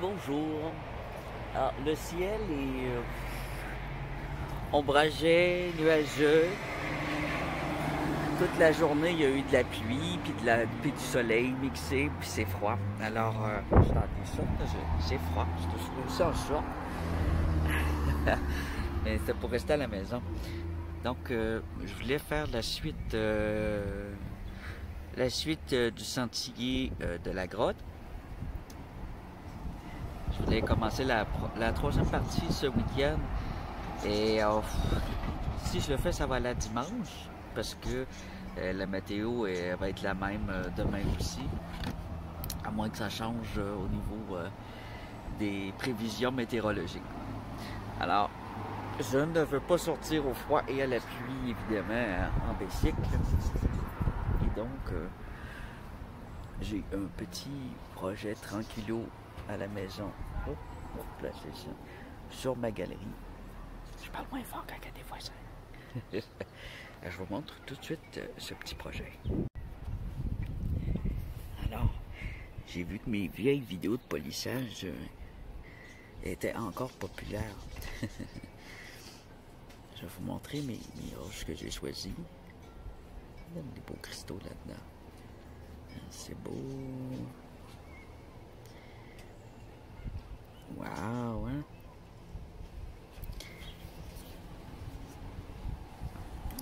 bonjour. Alors, le ciel est ombragé, nuageux. Toute la journée, il y a eu de la pluie, puis du soleil mixé, puis c'est froid. Alors, je suis en t-shirt, c'est froid. Je suis aussi en short. Mais c'est pour rester à la maison. Donc, je voulais faire la suite du sentier de la grotte. Je voulais commencer la troisième partie ce week-end. Et si je le fais, ça va aller à dimanche. Parce que la météo va être la même demain aussi. À moins que ça change au niveau des prévisions météorologiques. Alors, je ne veux pas sortir au froid et à la pluie, évidemment, en bicycle. Et donc, j'ai un petit projet tranquillou à la maison. Oh, on va placer ça sur ma galerie. Je parle moins fort quand il y a des voisins. Je vous montre tout de suite ce petit projet. Alors, j'ai vu que mes vieilles vidéos de polissage étaient encore populaires. Je vais vous montrer mes roches que j'ai choisies. Il y a des beaux cristaux là-dedans. C'est beau. Wow, hein?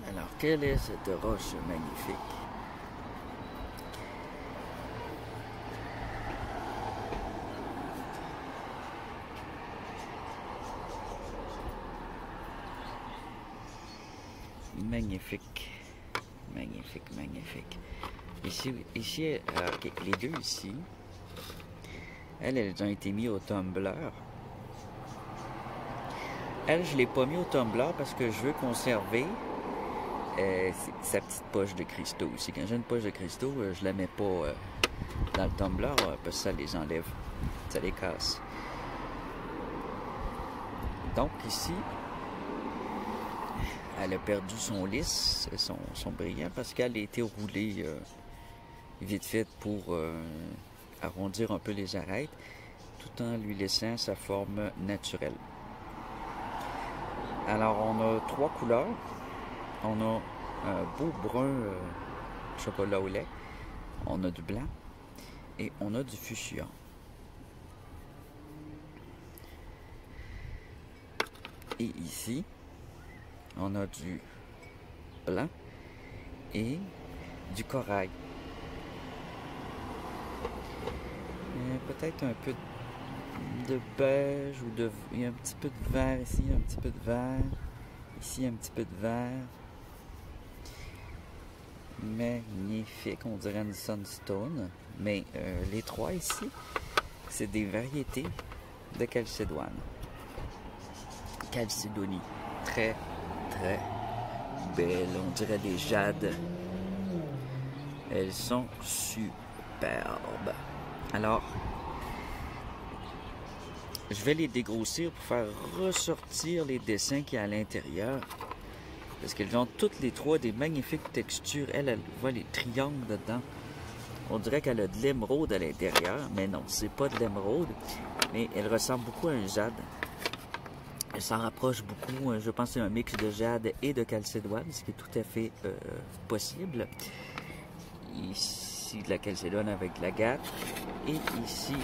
Alors, quelle est cette roche magnifique? Magnifique. Magnifique, magnifique. Ici les deux ici, elles ont été mises au tumbler. Elle, je ne l'ai pas mis au tumbler parce que je veux conserver sa petite poche de cristaux aussi. Quand j'ai une poche de cristaux, je la mets pas dans le tumbler parce que ça les enlève, ça les casse. Donc ici, elle a perdu son lisse, son brillant parce qu'elle a été roulée vite fait pour arrondir un peu les arêtes tout en lui laissant sa forme naturelle. Alors on a trois couleurs. On a un beau brun chocolat au lait, on a du blanc et on a du fuchsia. Et ici, on a du blanc et du corail. Peut-être un peu de beige ou il y a un petit peu de vert ici, un petit peu de vert, ici un petit peu de vert. Magnifique, on dirait une sunstone, mais les trois ici, c'est des variétés de calcédoine. Calcédonie, très très belles, on dirait des jades. Elles sont superbes. Alors, je vais les dégrossir pour faire ressortir les dessins qu'il y a à l'intérieur. Parce qu'elles ont toutes les trois des magnifiques textures. Elle voit les triangles dedans. On dirait qu'elle a de l'émeraude à l'intérieur, mais non, c'est pas de l'émeraude. Mais elle ressemble beaucoup à un jade. Elle s'en rapproche beaucoup. Je pense que c'est un mix de jade et de calcédoine, ce qui est tout à fait possible. Ici, de la calcédoine avec de l'agate. Et ici,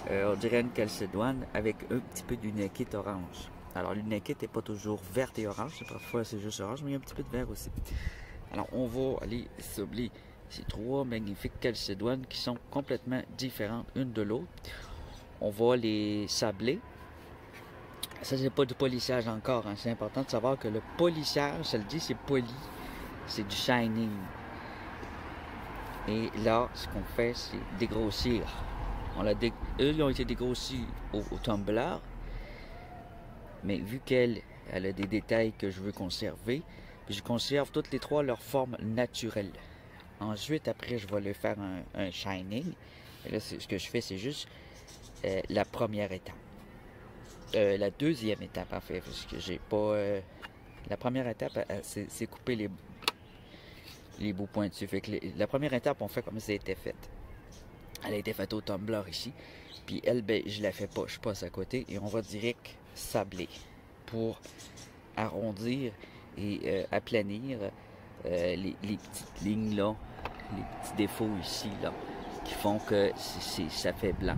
on dirait une calcédoine avec un petit peu d'une équite orange. Alors, l'unakite n'est pas toujours verte et orange, parfois c'est juste orange, mais il y a un petit peu de vert aussi. Alors, on va aller cibler ces trois magnifiques calcédoines qui sont complètement différentes une de l'autre. On va les sabler. Ça, c'est pas du polissage encore, hein. C'est important de savoir que le polissage, ça le dit, c'est poli, c'est du shining. Et là, ce qu'on fait, c'est dégrossir. Eux, ils ont été dégrossis au tumbler. Mais vu qu'elle a des détails que je veux conserver, je conserve toutes les trois leur forme naturelle. Ensuite, après, je vais leur faire un shining. Et là, ce que je fais, c'est juste la première étape. La deuxième étape, en fait, parce que j'ai pas... la première étape, c'est couper les bouts pointus. Fait que la première étape, on fait comme ça a été faite. Elle a été faite au tumbler ici. Puis elle, ben, je la fais pas, je passe à côté et on va direct sabler pour arrondir et aplanir les petites lignes là, les petits défauts ici là, qui font que ça fait blanc.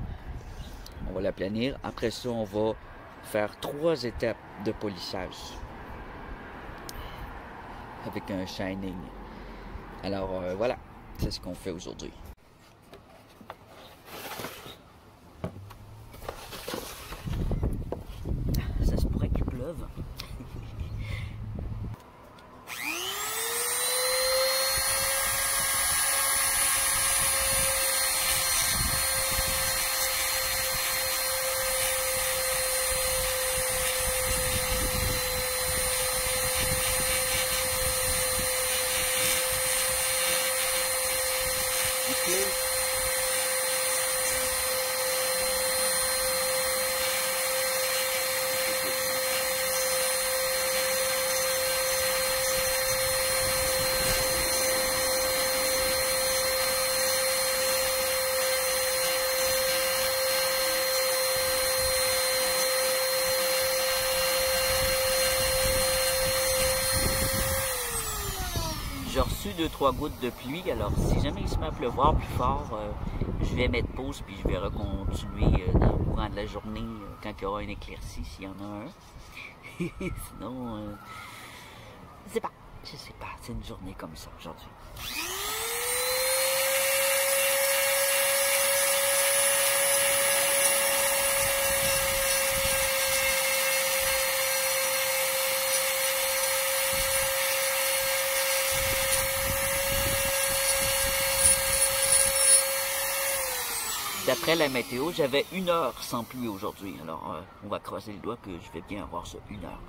On va l'aplanir. Après ça, on va faire 3 étapes de polissage avec un shining. Alors voilà, c'est ce qu'on fait aujourd'hui. Ça se pourrait qu'il pleuve. J'ai reçu 2-3 gouttes de pluie, alors si jamais il se met à pleuvoir plus fort, je vais mettre pause puis je vais recontinuer dans le courant de la journée quand il y aura une éclaircie, s'il y en a un. Sinon, je sais pas, c'est une journée comme ça aujourd'hui. D'après la météo, j'avais 1 heure sans pluie aujourd'hui. Alors, on va croiser le doigt que je vais bien avoir ça 1 heure.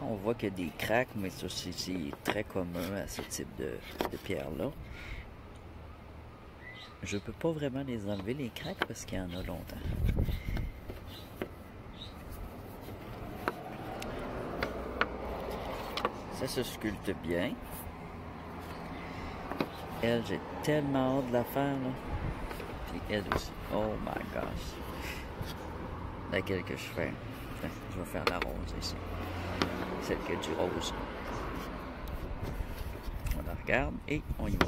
On voit qu'il y a des craques, mais ça c'est très commun à ce type de pierre-là. Je peux pas vraiment les enlever les craques parce qu'il y en a longtemps. Ça se sculpte bien. Elle, j'ai tellement hâte de la faire là. Puis elle aussi. Oh my gosh. Laquelle que je fais? Enfin, je vais faire la rose ici. Celle qui a du rose. On la regarde et on y va.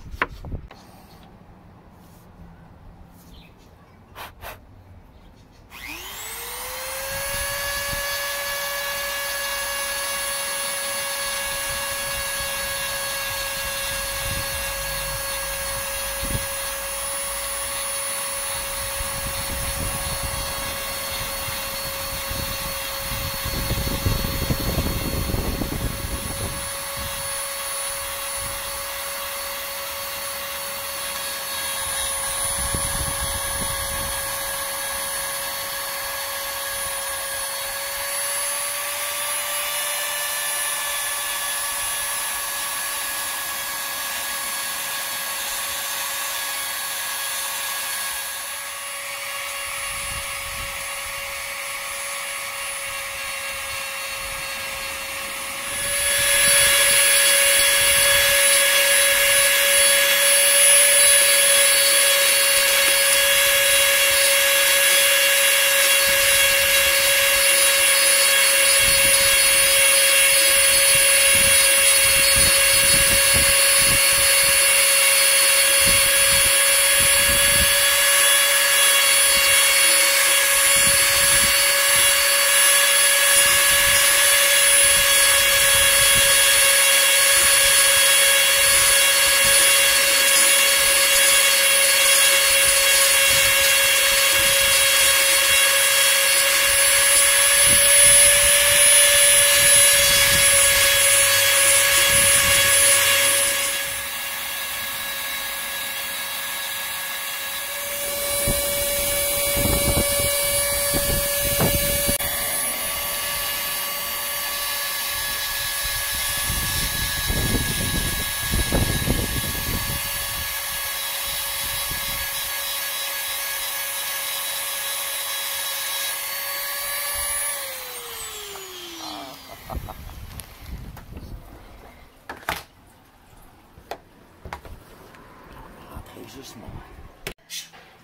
Justement.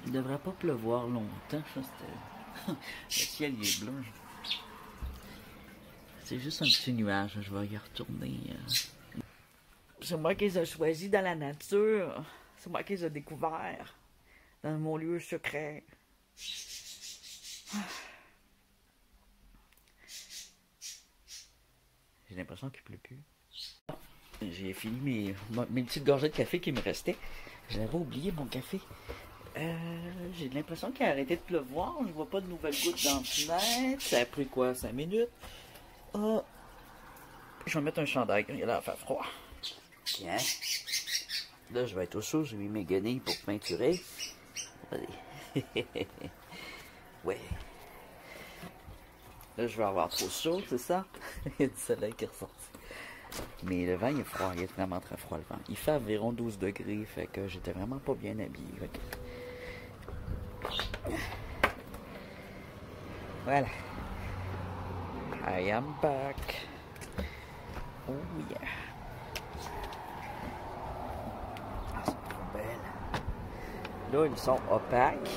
Il ne devrait pas pleuvoir longtemps. Le ciel il est bleu. C'est juste un petit nuage. Je vais y retourner. C'est moi qui les ai choisis dans la nature. C'est moi qui les ai découverts dans mon lieu secret. J'ai l'impression qu'il ne pleut plus. J'ai fini mes petites gorgées de café qui me restaient. J'avais oublié mon café. J'ai l'impression qu'il a arrêté de pleuvoir. Je vois pas de nouvelles gouttes dans la fenêtre. Ça a pris quoi, 5 minutes? Je vais mettre un chandail. Il a l'air à faire froid. Tiens. Là, je vais être au chaud. J'ai mis mes guenilles pour peinturer. Allez. Ouais. Là, je vais avoir trop chaud, c'est ça? Il y a du soleil qui ressort. Mais le vent, il est froid. Il est vraiment très froid, le vent. Il fait environ 12 degrés, fait que j'étais vraiment pas bien habillé. Voilà. I am back. Oh yeah. Ah, c'est trop belle. Là, ils sont opaques.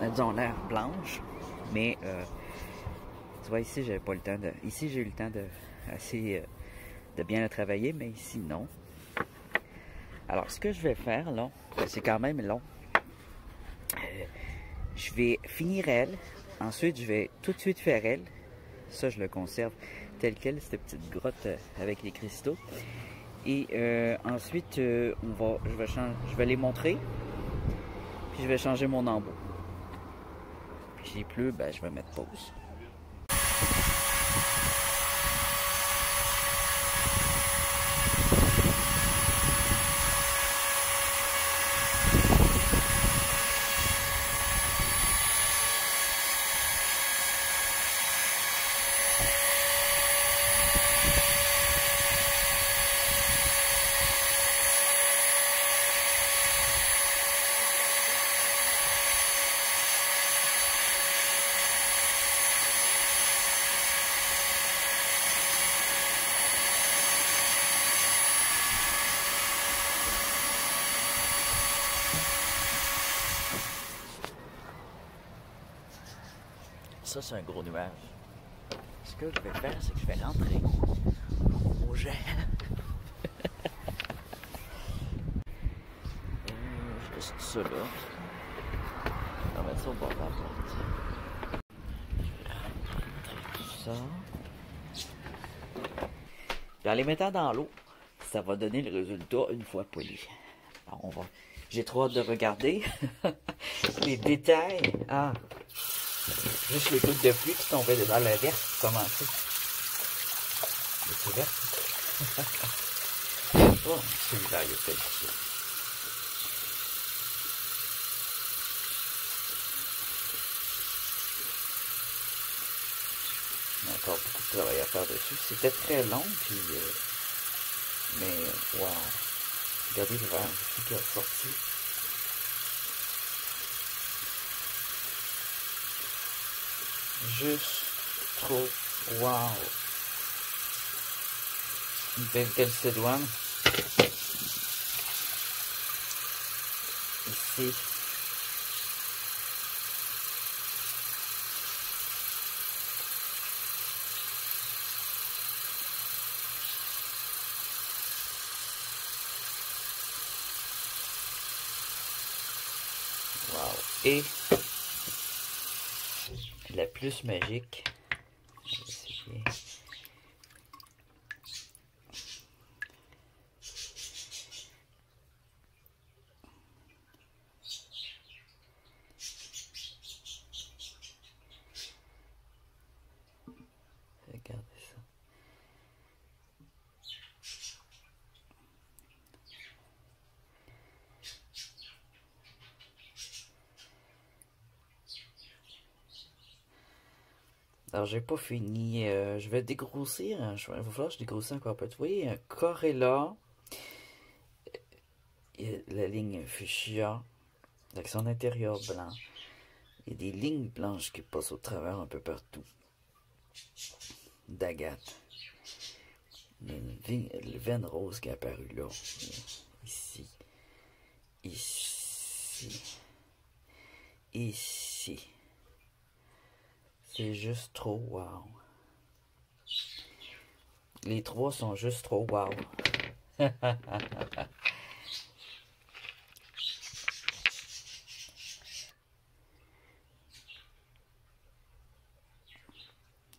Elles ont l'air blanches. Mais, tu vois, ici, j'avais pas le temps de... Ici, j'ai eu le temps de... de bien le travailler, mais ici, non. Alors, ce que je vais faire, là, c'est quand même long. Je vais finir elle. Ensuite, je vais tout de suite faire elle. Ça, je le conserve tel quel, cette petite grotte avec les cristaux. Et ensuite, je vais les montrer. Puis, je vais changer mon embout. Puis, s'il pleut, ben, je vais mettre pause. ça, c'est un gros nuage. Ce que je vais faire, c'est que je vais rentrer au jet. Je laisse tout ça là. On va mettre ça au bord de la porte. Je vais rentrer tout ça. Puis en les mettant dans l'eau, ça va donner le résultat une fois poli. Alors on va. J'ai trop hâte de regarder les détails. Ah! Juste les gouttes de pluie qui tombaient dans la verse pour commencer. C'est vert. Oh, celui-là, il est délicieux. Il y a encore beaucoup de travail à faire dessus. C'était très long, puis mais wow! Regardez le verre qui est sorti. Juste trop wow! Une belle calcédoine. Ici. Wow! Et la plus magique. Regardez ça. Alors, j'ai pas fini. Je vais dégrossir. Il va falloir que je dégrossisse encore un peu. Vous voyez, un corps est là. Et la ligne fuchsia avec son intérieur blanc. Il y a des lignes blanches qui passent au travers un peu partout. D'agate. Une veine rose qui est apparue là. Ici. Ici. Ici. C'est juste trop wow. Les trois sont juste trop wow.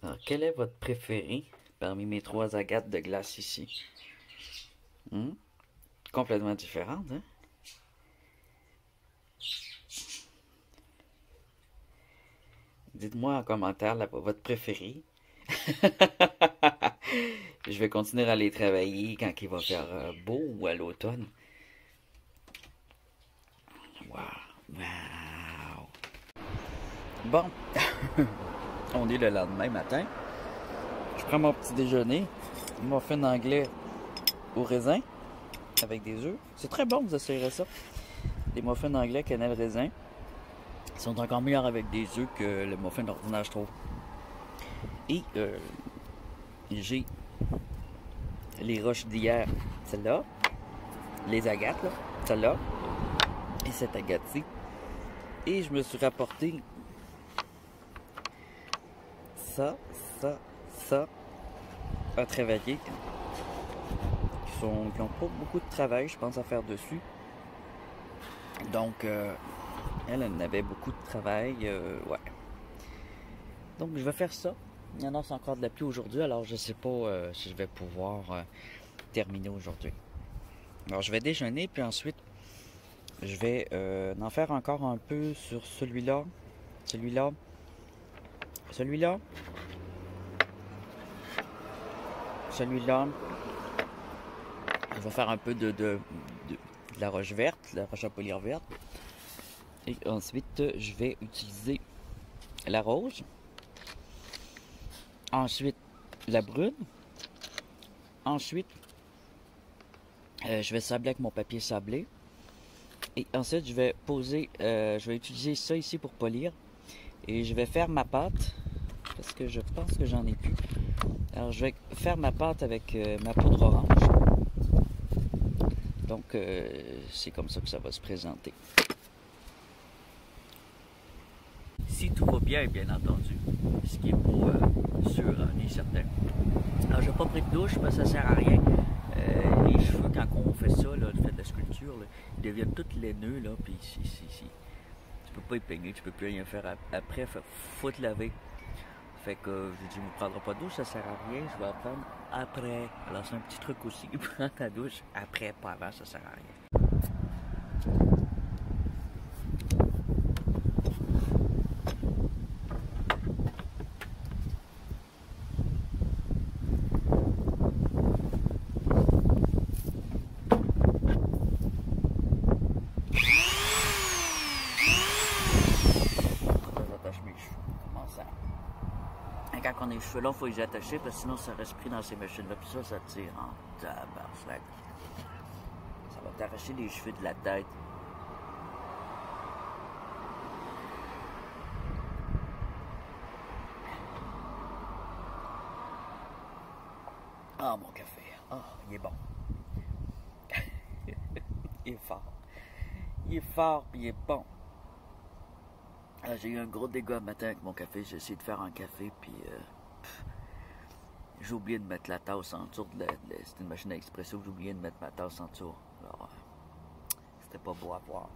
Alors, quel est votre préféré parmi mes trois agates de glace ici? Complètement différentes, hein? Dites-moi en commentaire votre préféré. Je vais continuer à les travailler quand il va faire beau ou à l'automne. Wow! Wow! Bon, on est le lendemain matin. Je prends mon petit déjeuner. Muffin anglais au raisin avec des œufs. C'est très bon, vous essayerez ça. Des muffins anglais cannelle raisin. Ils sont encore meilleurs avec des œufs que le muffin ordinaire, je trouve. Et j'ai les roches d'hier, celle-là. Les agates, là, celle-là. Et cette agate-ci. Et je me suis rapporté ça à travailler. Qui n'ont pas beaucoup de travail, je pense, à faire dessus. Donc, elle en avait beaucoup de travail, ouais. Donc, je vais faire ça. Il y en a encore de la pluie aujourd'hui, alors je ne sais pas si je vais pouvoir terminer aujourd'hui. Alors, je vais déjeuner, puis ensuite, je vais en faire encore un peu sur celui-là, celui-là, celui-là, celui-là. Je vais faire un peu de la roche verte, la roche à polir verte. Et ensuite, je vais utiliser la rose. Ensuite, la brune. Ensuite, je vais sabler avec mon papier sablé. Et ensuite, je vais poser, je vais utiliser ça ici pour polir. Et je vais faire ma pâte, parce que je pense que j'en ai plus. Alors, je vais faire ma pâte avec ma poudre orange. Donc, c'est comme ça que ça va se présenter. Si tout va bien, bien entendu. Ce qui n'est pas sûr ni certain. Alors, j'ai pas pris de douche parce que ça sert à rien. Les cheveux, quand on fait ça, là, fait de la sculpture, là, ils deviennent tous laineux, là, puis tu peux pas y peigner, tu peux plus rien faire après, faut te laver. Fait que j'ai dit, on ne prendra pas de douche, ça sert à rien, je vais apprendre après. Alors c'est un petit truc aussi, prendre ta douche après, pas avant, ça sert à rien. J'attache mes cheveux, comment ça? Et quand on a les cheveux longs, il faut les attacher parce que sinon ça reste pris dans ces machines-là. Puis ça tire en tabarnak. Ça va t'arracher les cheveux de la tête. Ah, mon café. Ah, il est bon. Il est fort. Il est fort, puis il est bon. Ah, j'ai eu un gros dégât le matin avec mon café. J'ai essayé de faire un café, puis j'ai oublié de mettre la tasse en dessous. C'était une machine à expresso, j'ai oublié de mettre ma tasse en dessous. Alors, c'était pas beau à voir.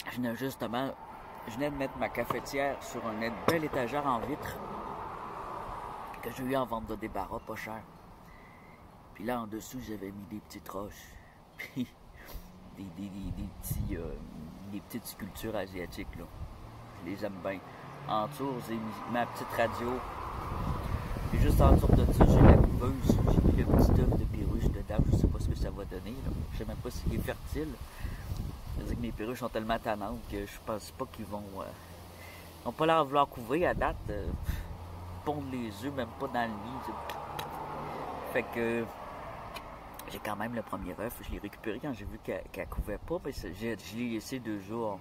Je venais de mettre ma cafetière sur une belle étagère en vitre que j'ai eu en vente de débarras pas cher. Puis là, en dessous, j'avais mis des petites roches. Puis des petites sculptures asiatiques, là. Je les aime bien. En dessous, j'ai mis ma petite radio. Et juste en dessous de ça, j'ai la couveuse. J'ai mis le petit œuf de perruche dedans. Je sais pas ce que ça va donner, là. Je sais même pas s'il est fertile. C'est-à-dire que mes perruches sont tellement tannantes que je pense pas qu'ils vont... Ils n'ont pas l'air de vouloir couver à date. Pondre les œufs, même pas dans le nid. Fait que... J'ai quand même le premier œuf. Je l'ai récupéré quand j'ai vu qu'elle couvait pas. Mais je l'ai laissé 2 jours.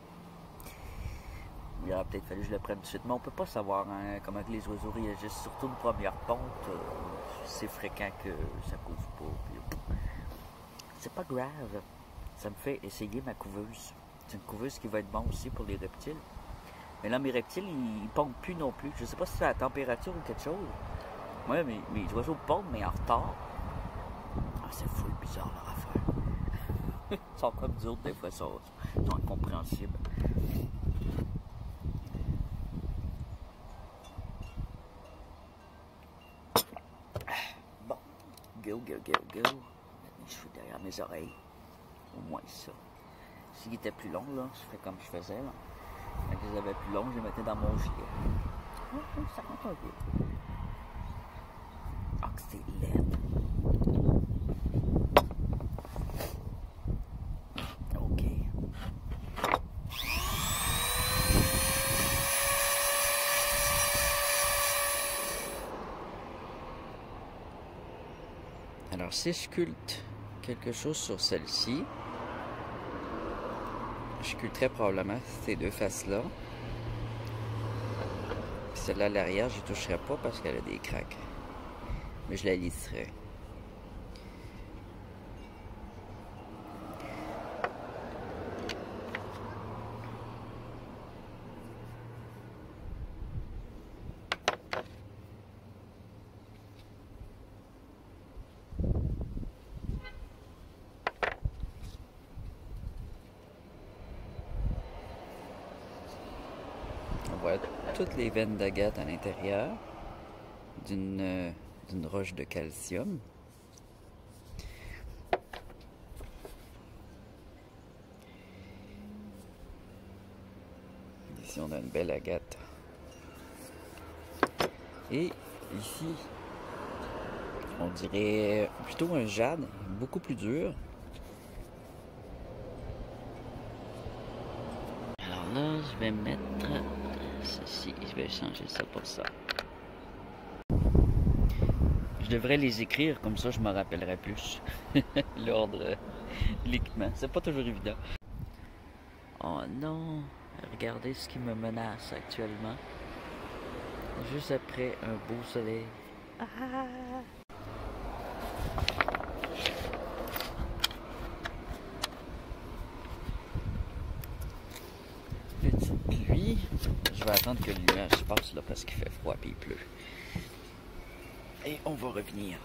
Il aurait peut-être fallu que je le prenne tout de suite. Mais on peut pas savoir hein, comment les oiseaux réagissent. Surtout une première ponte. C'est fréquent que ça couvre pas. C'est pas grave. Ça me fait essayer ma couveuse. C'est une couveuse qui va être bonne aussi pour les reptiles. Mais là, mes reptiles, ils pondent plus non plus. Je sais pas si c'est la température ou quelque chose. Moi, mes oiseaux pondent, mais en retard. Ah, c'est fou, bizarre leur affaire. Ils sont comme d'autres, des fois, ils sont incompréhensibles. Bon, go. Mettre mes cheveux derrière mes oreilles. Au moins ça. S'il était plus long, là, je ferais comme je faisais, là. Quand je les avais plus longs, je les mettais dans mon gilet. Ça compte un peu. Ah, que c'est laid. OK. Alors, si je sculpte quelque chose sur celle-ci, je sculpterais probablement ces 2 faces-là. Celle-là à l'arrière, je ne toucherais pas parce qu'elle a des craques. Mais je la lisserais. On voit toutes les veines d'agate à l'intérieur d'une roche de calcium. Ici, on a une belle agate. Et ici, on dirait plutôt un jade, beaucoup plus dur. Alors là, je vais mettre ceci. Je vais changer ça pour ça. Je devrais les écrire, comme ça je me rappellerai plus. L'ordre, l'équipement. C'est pas toujours évident. Oh non! Regardez ce qui me menace actuellement. Juste après un beau soleil. Ah! pause là, parce qu'il fait froid et il pleut. Et on va revenir.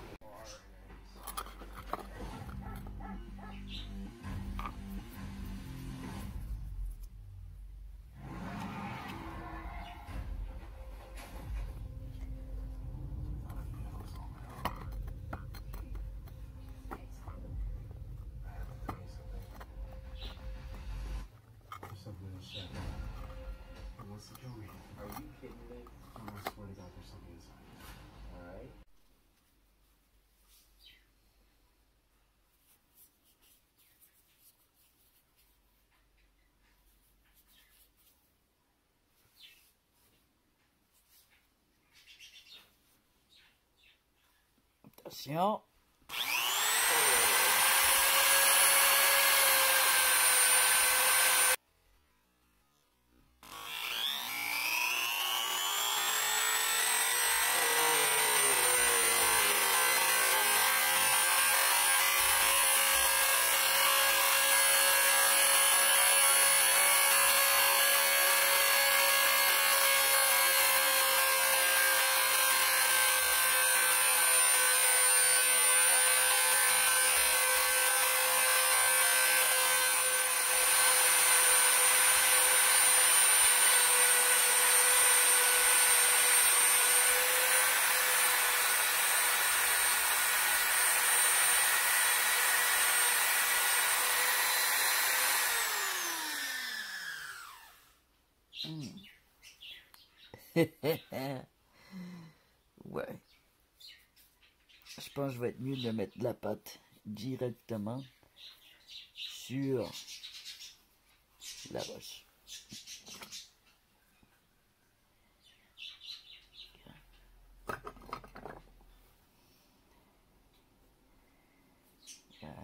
Attention. Ouais. Je pense que je vais être mieux de mettre de la pâte directement sur la roche. Voilà.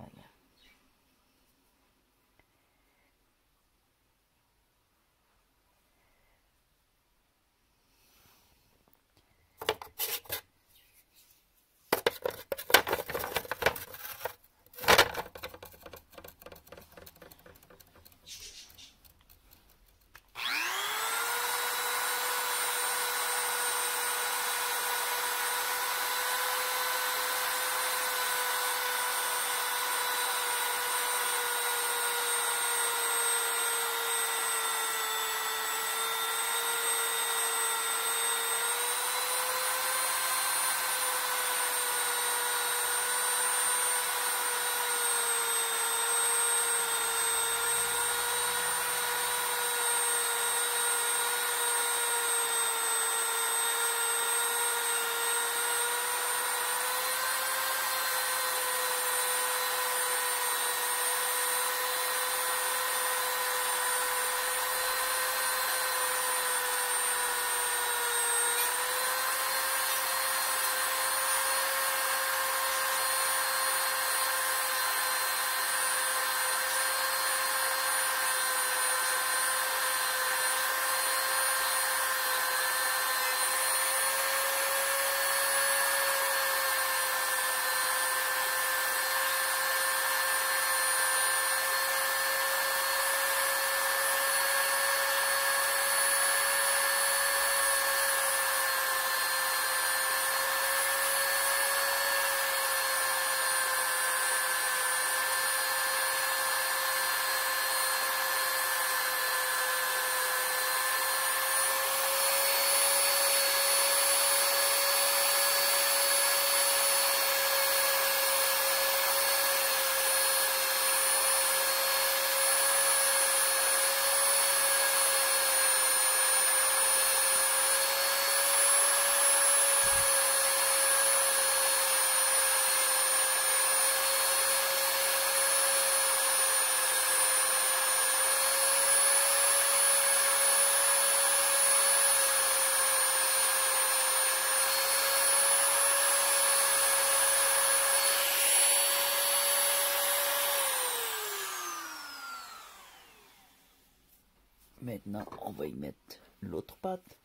Maintenant, on va y mettre l'autre pâte.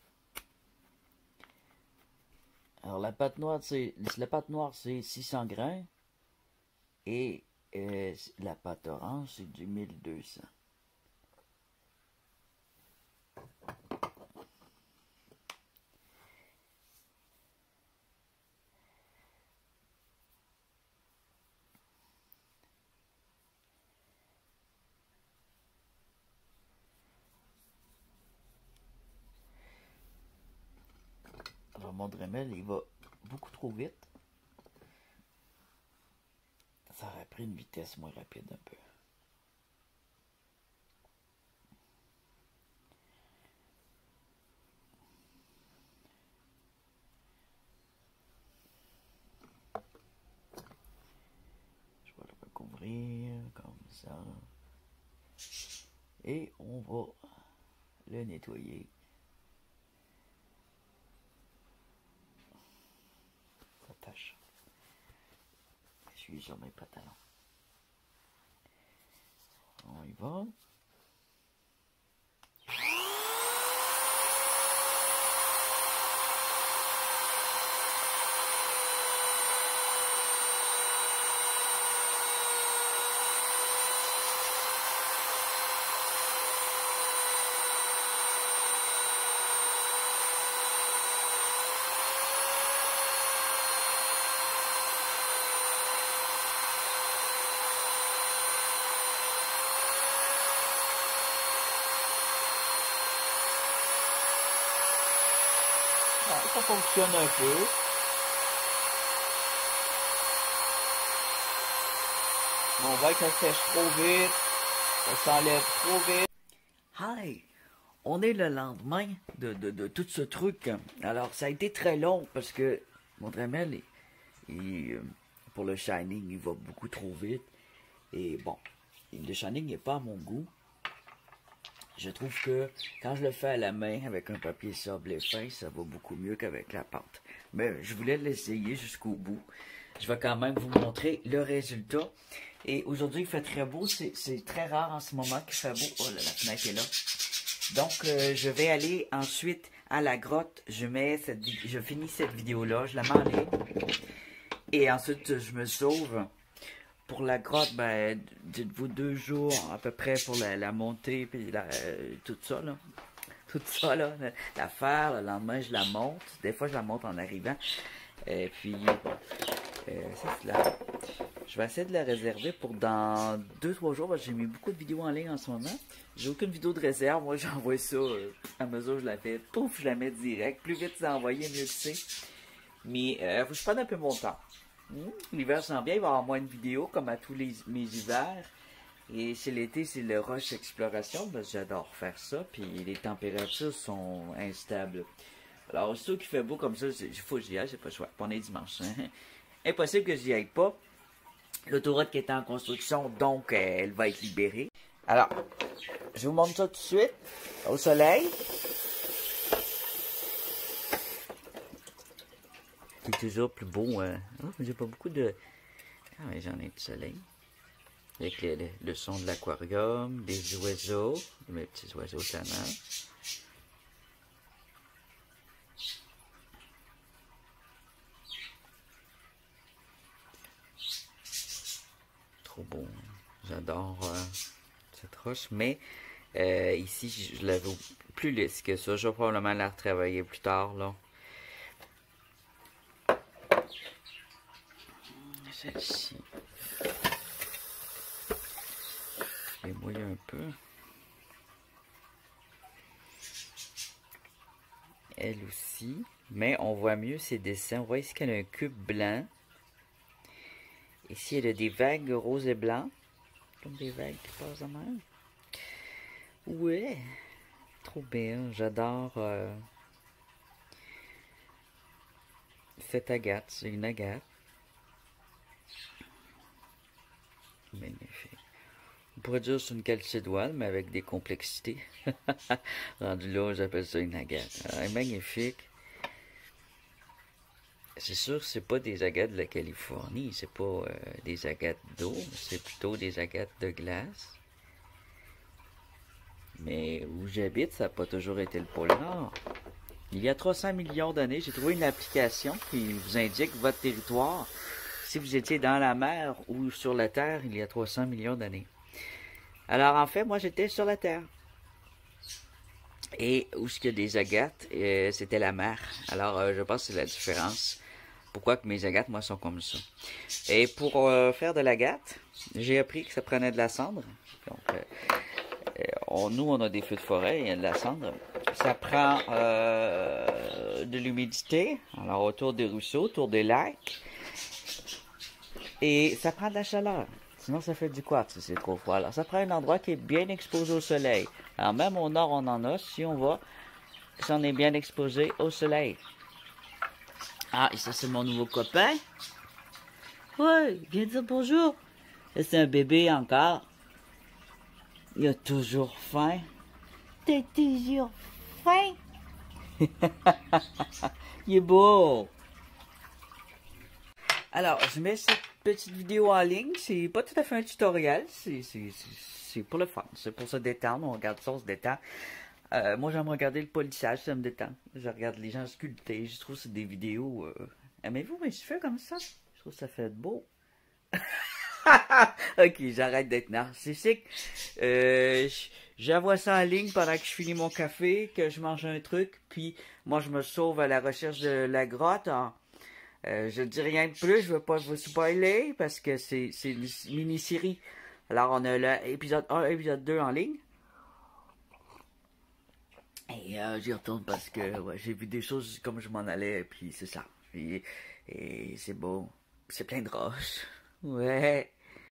Alors, la pâte noire, c'est 600 grains. Et la pâte orange, c'est du 1200. mon Dremel, il va beaucoup trop vite. Ça aurait pris une vitesse moins rapide un peu. Je vais le recouvrir comme ça. Et on va le nettoyer. Ça tâche. Je suis sur mes pantalons. On y va. Ça fonctionne un peu. Mais on voit que ça sèche trop vite. Ça s'enlève trop vite. Hi! On est le lendemain de tout ce truc. Alors, ça a été très long parce que mon Dremel, pour le Shining, il va beaucoup trop vite. Et bon, le Shining n'est pas à mon goût. Je trouve que quand je le fais à la main avec un papier sablé fin, ça va beaucoup mieux qu'avec la pâte. Mais je voulais l'essayer jusqu'au bout. Je vais quand même vous montrer le résultat. Et aujourd'hui, il fait très beau. C'est très rare en ce moment qu'il fait beau. Oh là, la fenêtre est là. Donc, je vais aller ensuite à la grotte. Je finis cette vidéo-là. Je la mets en ligne. Et ensuite, je me sauve. Pour la grotte, ben, dites-vous 2 jours à peu près pour la montée, puis tout ça, là. Tout ça, là, la faire, le lendemain, je la monte. Des fois, je la monte en arrivant. Et puis, c'est là. Je vais essayer de la réserver pour dans 2-3 jours, parce que j'ai mis beaucoup de vidéos en ligne en ce moment. J'ai aucune vidéo de réserve. Moi, j'envoie ça à mesure que je la fais. Pouf, je la mets direct. Plus vite c'est envoyé, mieux que c'est. Mais, faut que je prenne un peu mon temps. L'hiver s'en vient, il va y avoir moins de vidéos comme à tous mes hivers. Et c'est l'été, c'est le rush exploration. Ben, j'adore faire ça. Puis les températures sont instables. Alors, aussitôt qu'il fait beau comme ça, il faut que j'y aille, j'ai pas le choix. On est dimanche. Hein? Impossible que j'y aille pas. L'autoroute qui est en construction, donc elle va être libérée. Alors, je vous montre ça tout de suite. Au soleil. C'est toujours plus beau. Oh, j'ai pas beaucoup de... Ah, mais j'en ai du soleil. Avec le son de l'aquarium, des oiseaux, mes petits oiseaux tannants. Trop beau. J'adore cette roche. Mais ici, je la veux plus lisse que ça. Je vais probablement la retravailler plus tard, là. Celle-ci. Je vais mouiller un peu. Elle aussi. Mais on voit mieux ses dessins. On voit ici qu'elle a un cube blanc. Ici, elle a des vagues roses et blancs. Comme des vagues qui passent en mer. Ouais. Trop belle. J'adore cette agate. C'est une agate. Magnifique. On pourrait dire que c'est une calcédoine, mais avec des complexités. Rendu là, j'appelle ça une agate. Alors, magnifique. C'est sûr que c'est pas des agates de la Californie. C'est pas des agates d'eau. C'est plutôt des agates de glace. Mais où j'habite, ça n'a pas toujours été le pôle Nord. Il y a 300 millions d'années, j'ai trouvé une application qui vous indique votre territoire. Si vous étiez dans la mer ou sur la Terre, il y a 300 millions d'années. Alors, en fait, moi, j'étais sur la Terre. Et où est-ce qu'il y a des agates, c'était la mer. Alors, je pense que c'est la différence. Pourquoi que mes agates, moi, sont comme ça. Et pour faire de l'agate, j'ai appris que ça prenait de la cendre. Donc, nous, on a des feux de forêt, il y a de la cendre. Ça prend de l'humidité, alors autour des ruisseaux, autour des lacs. Et ça prend de la chaleur. Sinon, ça fait du quartz si c'est trop froid. Alors, ça prend un endroit qui est bien exposé au soleil. Alors, même au nord, on en a, si on est bien exposé au soleil. Ah, et ça, c'est mon nouveau copain. Ouais, viens dire bonjour. C'est un bébé encore. Il a toujours faim. T'as toujours faim? Il est beau. Alors, je mets cette petite vidéo en ligne. C'est pas tout à fait un tutoriel. C'est pour le fun. C'est pour se détendre. On regarde ça, on se détend. Moi, j'aime regarder le polissage. Ça me détend. Je regarde les gens sculpter. Je trouve que c'est des vidéos... Aimez-vous mes cheveux comme ça? Je trouve que ça fait beau. Ok, j'arrête d'être narcissique. J'envoie ça en ligne pendant que je finis mon café, que je mange un truc, puis moi je me sauve à la recherche de la grotte. Je dis rien de plus, je veux pas vous spoiler parce que c'est une mini-série. Alors on a l'épisode 1, épisode 2 en ligne. Et j'y retourne parce que ouais, j'ai vu des choses comme je m'en allais, puis c'est ça. Et c'est beau. C'est plein de roches. Ouais.